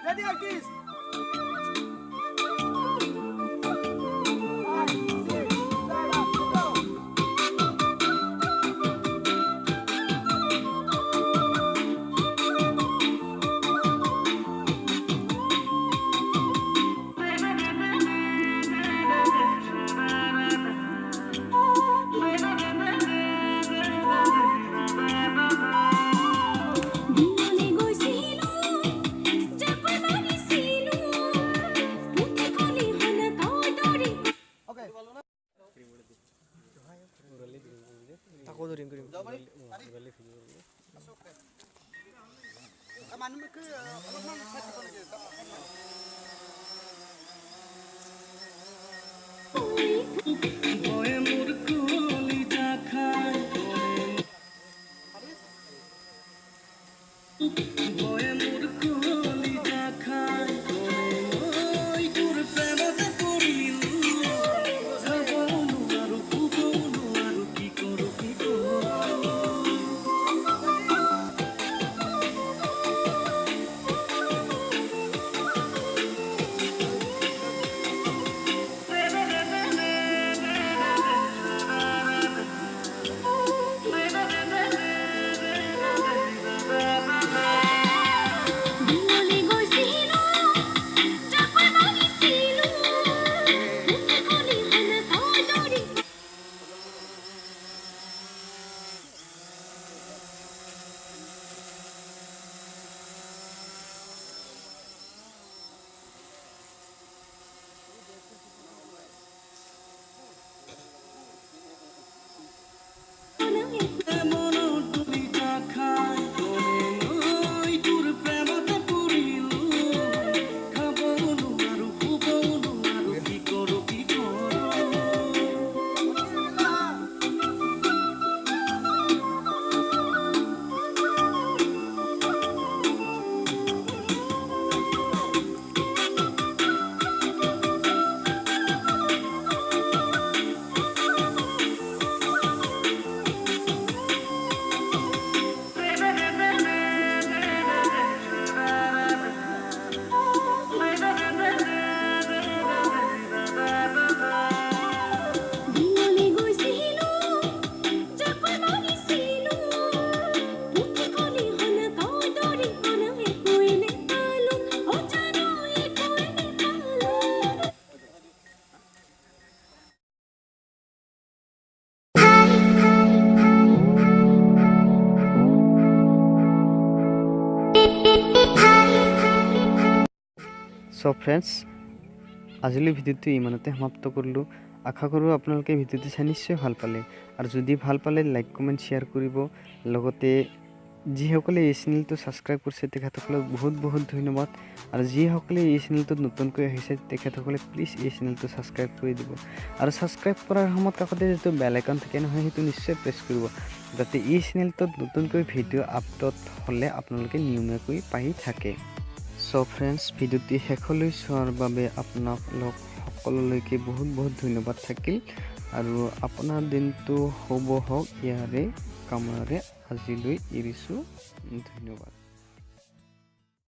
Ready, artist? So friends আজিলৈ ভিডিঅ'টো ইমানতে সমাপ্ত কৰিলোঁ। আশা কৰোঁ আপোনালোকে ভিডিঅ'টো চাই নিশ্চয় ভাল পালে, আৰু যদি ভাল পালে লাইক কমেণ্ট শ্বেয়াৰ কৰিব, লগতে যিসকলে এই চেনেলটো ছাবস্ক্ৰাইব কৰিছে তেখেতসকলক বহুত বহুত ধন্যবাদ আৰু যিসকলে এই চেনেলটোত নতুনকৈ আহিছে তেখেতসকলে প্লিজ এই চেনেলটো ছাবস্ক্ৰাইব কৰি দিব আৰু ছাবস্ক্ৰাইব কৰাৰ সময়ত কাষতে যিটো বেল আইকন থাকে নহয় সেইটো নিশ্চয় প্ৰেছ কৰিব যাতে এই চেনেলটোত নতুনকৈ ভিডিঅ' আপলোড হ'লে আপোনালোকে নিয়মীয়াকৈ পাই থাকে সো ফ্ৰেণ্ডছ ভিডিঅ'টি শেষলৈ চোৱাৰ বাবে আপোনালোক সকলোলৈকে বহুত বহুত ধন্যবাদ থাকিল আৰু আপোনাৰ দিনটো শুভ হওক ইয়াৰে কামনাৰে আজিলৈ এৰিছোঁ ধন্যবাদ